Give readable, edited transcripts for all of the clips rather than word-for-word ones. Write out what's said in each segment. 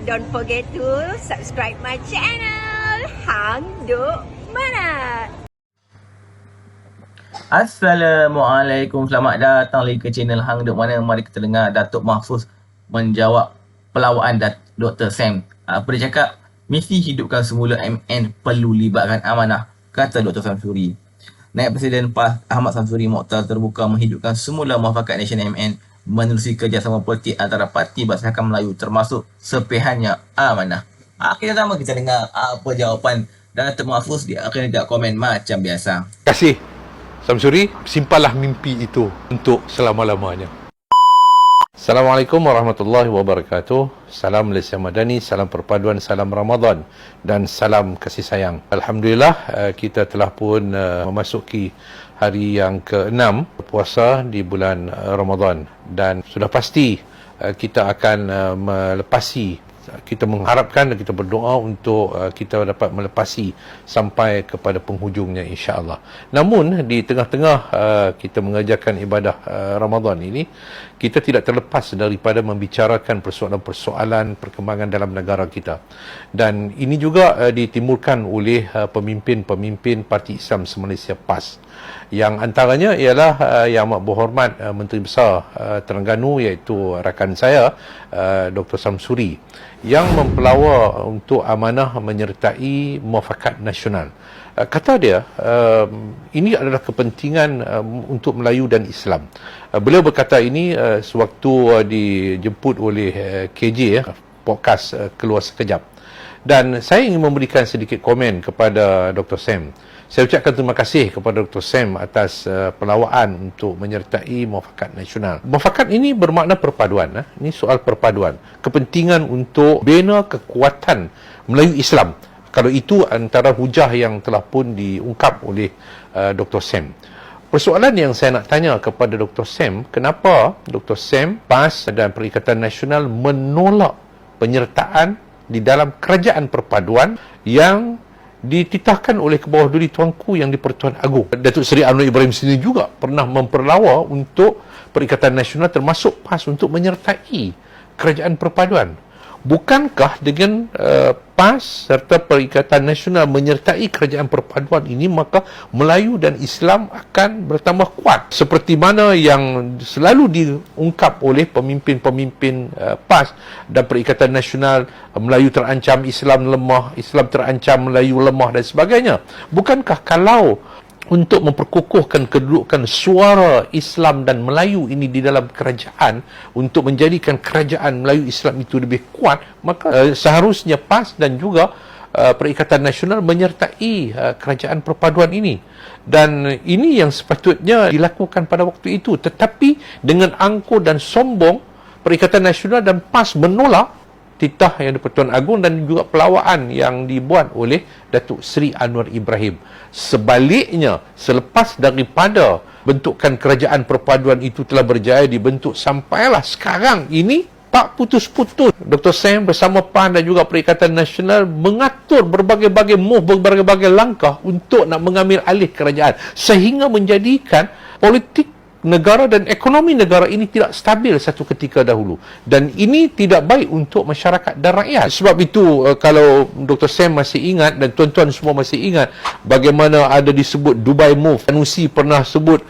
don't forget to subscribe my channel Hang Duk Mana. Assalamualaikum, selamat datang lagi ke channel Hang Duk Mana. Mari kita dengar Datuk Mahfuz menjawab pelawaan Dr. Sam. Apa dia cakap? Misi hidupkan semula MN perlu libatkan amanah, kata Dr. Samsuri. Naib Presiden PAS Ahmad Samsuri Mokhtar terbuka menghidupkan semula Muafakat Nasional MN menerusi kerjasama politik antara Parti Berserakan Melayu termasuk sepihannya amanah. Kita sama kita dengar apa jawapan Datuk Mahfuz. Dia akan tidak komen macam biasa. Terima kasih Samsuri, simpanlah mimpi itu untuk selama-lamanya. Assalamualaikum warahmatullahi wabarakatuh. Salam Malaysia Madani, salam perpaduan, salam Ramadan dan salam kasih sayang. Alhamdulillah kita telah pun memasuki hari yang ke-6 puasa di bulan Ramadan dan sudah pasti kita akan melepasi. Kita mengharapkan dan kita berdoa untuk kita dapat melepasi sampai kepada penghujungnya insya-Allah. Namun di tengah-tengah kita mengerjakan ibadah Ramadan ini, kita tidak terlepas daripada membicarakan persoalan-persoalan perkembangan dalam negara kita. Dan ini juga ditimbulkan oleh pemimpin-pemimpin Parti Islam se-Malaysia PAS. Yang antaranya ialah Yang Amat Berhormat Menteri Besar Terengganu, iaitu rakan saya Dr. Samsuri, yang mempelawa untuk amanah menyertai Muafakat Nasional. Kata dia, ini adalah kepentingan untuk Melayu dan Islam. Beliau berkata ini sewaktu dijemput oleh KJ, podcast Keluar Sekejap. Dan saya ingin memberikan sedikit komen kepada Dr. Sam. Saya ucapkan terima kasih kepada Dr. Sam atas pelawaan untuk menyertai Muafakat Nasional. Muafakat ini bermakna perpaduan. Ini soal perpaduan. Kepentingan untuk bina kekuatan Melayu Islam. Kalau itu antara hujah yang telah pun diungkap oleh Dr. Sam. Persoalan yang saya nak tanya kepada Dr. Sam, kenapa Dr. Sam, PAS dan Perikatan Nasional menolak penyertaan di dalam kerajaan perpaduan yang dititahkan oleh ke bawah duli tuanku yang di-Pertuan Agong. Datuk Seri Anwar Ibrahim sendiri juga pernah memperlawa untuk Perikatan Nasional termasuk PAS untuk menyertai kerajaan perpaduan. Bukankah dengan PAS serta Perikatan Nasional menyertai kerajaan perpaduan ini, maka Melayu dan Islam akan bertambah kuat, seperti mana yang selalu diungkap oleh pemimpin-pemimpin PAS dan Perikatan Nasional, Melayu terancam, Islam lemah, Islam terancam, Melayu lemah dan sebagainya. Bukankah kalau untuk memperkukuhkan kedudukan suara Islam dan Melayu ini di dalam kerajaan, untuk menjadikan kerajaan Melayu Islam itu lebih kuat, maka seharusnya PAS dan juga Perikatan Nasional menyertai kerajaan perpaduan ini. Dan ini yang sepatutnya dilakukan pada waktu itu. Tetapi dengan angkuh dan sombong, Perikatan Nasional dan PAS menolak titah yang di-Pertuan Agong dan juga pelawaan yang dibuat oleh Datuk Seri Anwar Ibrahim. Sebaliknya, selepas daripada bentukan kerajaan perpaduan itu telah berjaya dibentuk sampailah sekarang ini, tak putus-putus Dr. Sam bersama PAN dan juga Perikatan Nasional mengatur berbagai-bagai move, berbagai-bagai langkah untuk nak mengambil alih kerajaan, sehingga menjadikan politik negara dan ekonomi negara ini tidak stabil satu ketika dahulu, dan ini tidak baik untuk masyarakat dan rakyat. Sebab itu kalau Dr. Sam masih ingat dan tuan-tuan semua masih ingat bagaimana ada disebut Dubai Move, Sanusi pernah sebut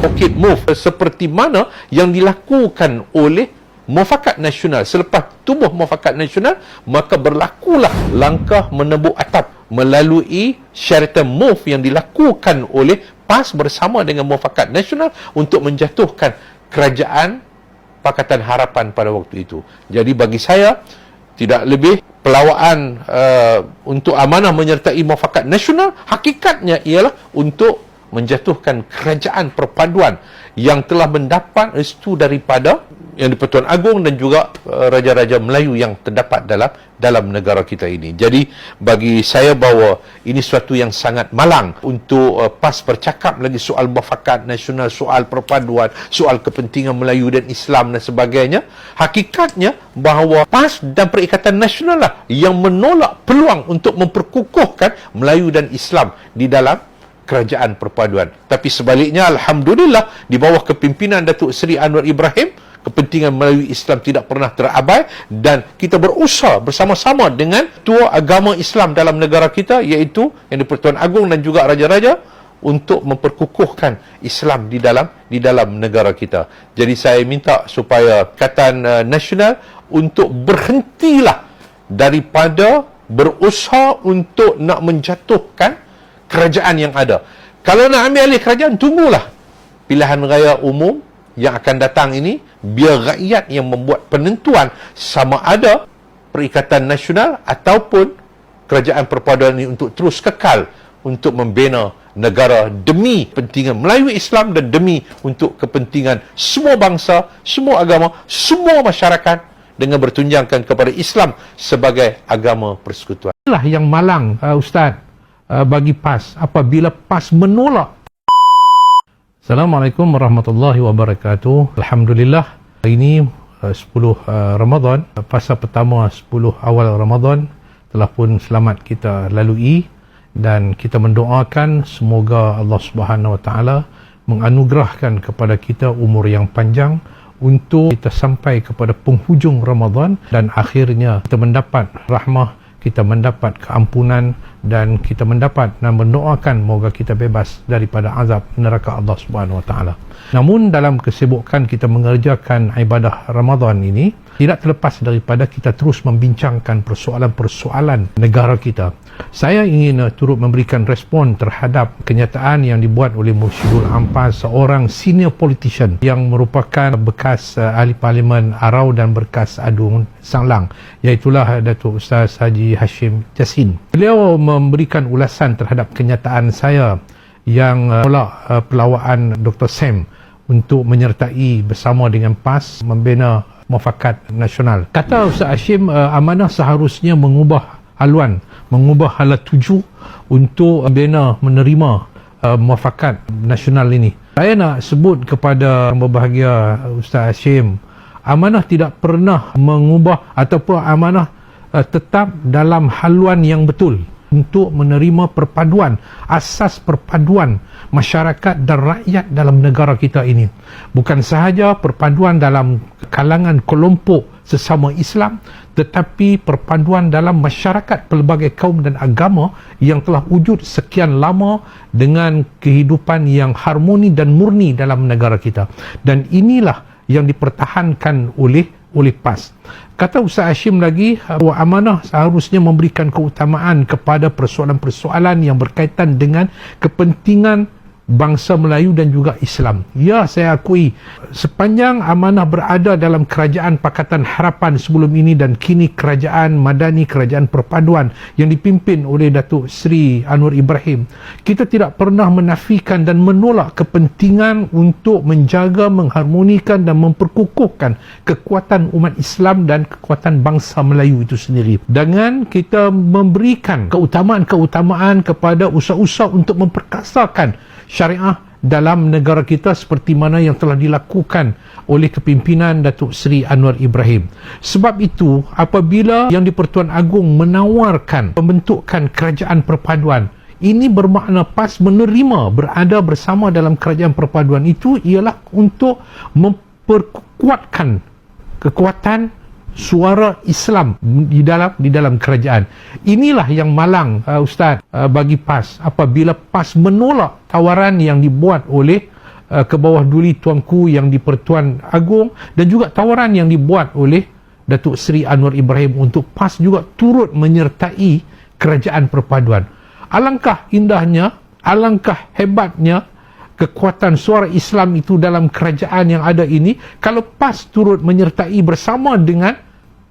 Orchid Move, seperti mana yang dilakukan oleh Muafakat Nasional. Selepas tubuh Muafakat Nasional, maka berlakulah langkah menembuk atap melalui Sheraton Move yang dilakukan oleh PAS bersama dengan Muafakat Nasional untuk menjatuhkan kerajaan Pakatan Harapan pada waktu itu. Jadi bagi saya, tidak lebih pelawaan untuk amanah menyertai Muafakat Nasional, hakikatnya ialah untuk menjatuhkan kerajaan perpaduan yang telah mendapat restu daripada yang di-Pertuan Agong dan juga raja-raja Melayu yang terdapat dalam negara kita ini. Jadi bagi saya bahawa ini suatu yang sangat malang untuk PAS bercakap lagi soal Muafakat Nasional, soal perpaduan, soal kepentingan Melayu dan Islam dan sebagainya. Hakikatnya bahawa PAS dan Perikatan Nasional lah yang menolak peluang untuk memperkukuhkan Melayu dan Islam di dalam kerajaan perpaduan. Tapi sebaliknya, alhamdulillah, di bawah kepimpinan Datuk Seri Anwar Ibrahim, kepentingan melalui Islam tidak pernah terabai, dan kita berusaha bersama-sama dengan tua agama Islam dalam negara kita, iaitu Yang di-Pertuan Agong dan juga raja-raja, untuk memperkukuhkan Islam di dalam negara kita. Jadi saya minta supaya Pakatan Nasional untuk berhentilah daripada berusaha untuk nak menjatuhkan kerajaan yang ada. Kalau nak ambil alih kerajaan, tunggulah pilihan raya umum yang akan datang ini, biar rakyat yang membuat penentuan sama ada Perikatan Nasional ataupun kerajaan perpaduan ini untuk terus kekal untuk membina negara demi kepentingan Melayu Islam dan demi untuk kepentingan semua bangsa, semua agama, semua masyarakat, dengan bertunjangkan kepada Islam sebagai agama persekutuan. Inilah yang malang, Ustaz, bagi PAS apabila PAS menolak. Assalamualaikum warahmatullahi wabarakatuh. Alhamdulillah, ini 10 Ramadan, fasa pertama 10 awal Ramadan telah pun selamat kita lalui, dan kita mendoakan semoga Allah Subhanahu Wa Taala menganugerahkan kepada kita umur yang panjang untuk kita sampai kepada penghujung Ramadan, dan akhirnya kita mendapat rahmah, kita mendapat keampunan, dan kita mendapat dan mendoakan moga kita bebas daripada azab neraka Allah Subhanahu Wa Taala. Namun dalam kesibukan kita mengerjakan ibadah Ramadan ini, tidak terlepas daripada kita terus membincangkan persoalan-persoalan negara kita. Saya ingin turut memberikan respon terhadap kenyataan yang dibuat oleh Mursyidul Ampaz, seorang senior politician yang merupakan bekas ahli parlimen Arau dan bekas Adung Sanglang, iaitulah Datuk Ustaz Haji Hashim Jassin. Beliau memberikan ulasan terhadap kenyataan saya yang menolak pelawaan Dr. Sam untuk menyertai bersama dengan PAS membina Muafakat Nasional. Kata Ustaz Hashim, amanah seharusnya mengubah haluan, mengubah hala tuju untuk membina, menerima Muafakat Nasional ini. Saya nak sebut kepada yang berbahagia Ustaz Hashim, amanah tidak pernah mengubah ataupun amanah tetap dalam haluan yang betul untuk menerima perpaduan, asas perpaduan masyarakat dan rakyat dalam negara kita ini. Bukan sahaja perpaduan dalam kalangan kelompok sesama Islam, tetapi perpaduan dalam masyarakat pelbagai kaum dan agama yang telah wujud sekian lama dengan kehidupan yang harmoni dan murni dalam negara kita. Dan inilah yang dipertahankan oleh PAS. Kata Ustaz Hashim lagi, bahawa amanah seharusnya memberikan keutamaan kepada persoalan-persoalan yang berkaitan dengan kepentingan bangsa Melayu dan juga Islam. Ya, saya akui sepanjang amanah berada dalam kerajaan Pakatan Harapan sebelum ini dan kini kerajaan Madani, kerajaan perpaduan yang dipimpin oleh Datuk Seri Anwar Ibrahim, kita tidak pernah menafikan dan menolak kepentingan untuk menjaga, mengharmonikan dan memperkukuhkan kekuatan umat Islam dan kekuatan bangsa Melayu itu sendiri, dengan kita memberikan keutamaan-keutamaan kepada usaha-usaha untuk memperkasakan syariah dalam negara kita seperti mana yang telah dilakukan oleh kepimpinan Datuk Seri Anwar Ibrahim. Sebab itu, apabila Yang di-Pertuan Agong menawarkan pembentukan kerajaan perpaduan, ini bermakna PAS menerima berada bersama dalam kerajaan perpaduan itu ialah untuk memperkuatkan kekuatan suara Islam di dalam kerajaan. Inilah yang malang, Ustaz, bagi PAS apabila PAS menolak tawaran yang dibuat oleh Kebawah Duli Tuanku Yang di-Pertuan Agong, dan juga tawaran yang dibuat oleh Datuk Seri Anwar Ibrahim untuk PAS juga turut menyertai kerajaan perpaduan. Alangkah indahnya, alangkah hebatnya kekuatan suara Islam itu dalam kerajaan yang ada ini, kalau PAS turut menyertai bersama dengan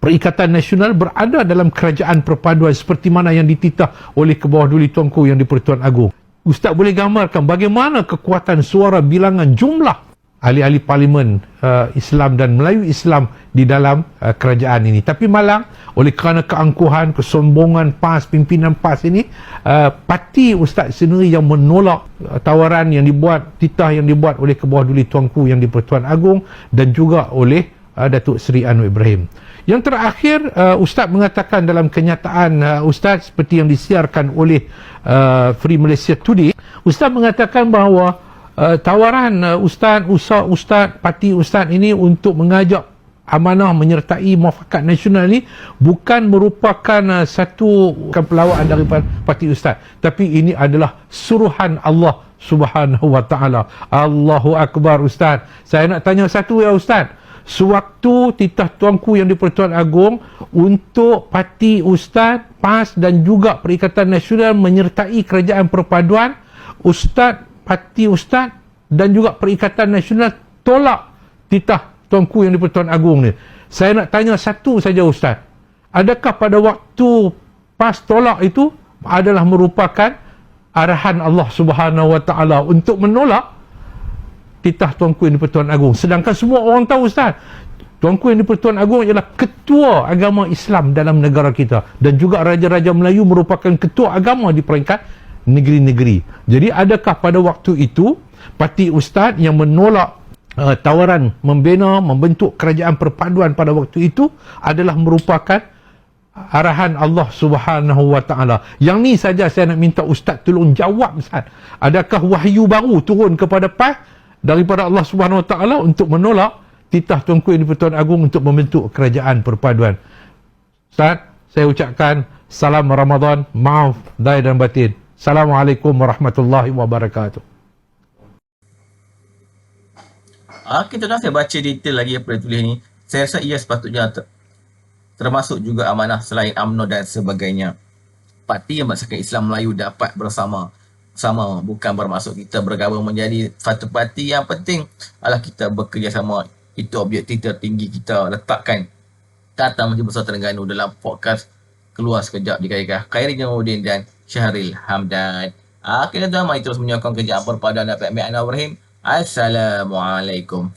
Perikatan Nasional berada dalam kerajaan perpaduan seperti mana yang dititah oleh Kebawah Duli Tuanku Yang di-Pertuan Agong. Ustaz boleh gambarkan bagaimana kekuatan suara bilangan jumlah ahli-ahli parlimen Islam dan Melayu Islam di dalam kerajaan ini. Tapi malang, oleh kerana keangkuhan, kesombongan PAS, pimpinan PAS ini, parti Ustaz sendiri yang menolak tawaran yang dibuat, titah yang dibuat oleh Kebawah Duli Tuanku Yang di-Pertuan Agong dan juga oleh Datuk Seri Anwar Ibrahim. Yang terakhir, Ustaz mengatakan dalam kenyataan Ustaz seperti yang disiarkan oleh Free Malaysia Today, Ustaz mengatakan bahawa tawaran ustaz, parti ustaz ini untuk mengajak amanah menyertai muafakat nasional ini bukan merupakan satu pelawaan daripada parti ustaz, tapi ini adalah suruhan Allah Subhanahu wa taala. Allahu akbar ustaz. Saya nak tanya satu ya ustaz. Sewaktu titah tuanku yang di-Pertuan Agong untuk parti ustaz, PAS dan juga Perikatan Nasional menyertai kerajaan perpaduan, ustaz, parti ustaz dan juga Perikatan Nasional tolak titah tuanku yang di-Pertuan Agong ni. Saya nak tanya satu saja ustaz. Adakah pada waktu PAS tolak itu adalah merupakan arahan Allah Subhanahu wa taala untuk menolak titah tuanku yang di-Pertuan Agong? Sedangkan semua orang tahu ustaz, tuanku yang di-Pertuan Agong ialah ketua agama Islam dalam negara kita, dan juga Raja-Raja Melayu merupakan ketua agama di peringkat negeri-negeri. Jadi adakah pada waktu itu parti ustaz yang menolak tawaran membentuk kerajaan perpaduan pada waktu itu adalah merupakan arahan Allah Subhanahu wa taala? Yang ni saja saya nak minta ustaz tolong jawab ustaz. Adakah wahyu baru turun kepada PAS daripada Allah Subhanahu wa taala untuk menolak titah tuanku yang di-Pertuan Agong untuk membentuk kerajaan perpaduan? Ustaz, saya ucapkan salam Ramadan, maaf zahir dan batin. Assalamualaikum warahmatullahi wabarakatuh. Kita dah saya baca detail lagi apa dia tulis ni. Saya rasa ia sepatutnya termasuk juga amanah selain UMNO dan sebagainya. Parti yang berasaskan Islam Melayu dapat bersama bukan bermaksud kita bergabung menjadi satu parti. Yang penting adalah kita bekerjasama. Itu objektif tertinggi kita letakkan. Kata Majlis Besar Terengganu dalam podcast Keluar Sekejap di Khairi Jamaluddin dan Syahril Hamdan. Kita mari terus menyokong kerjaan perpaduan dan Pak Mek Anwar Ibrahim. Assalamualaikum.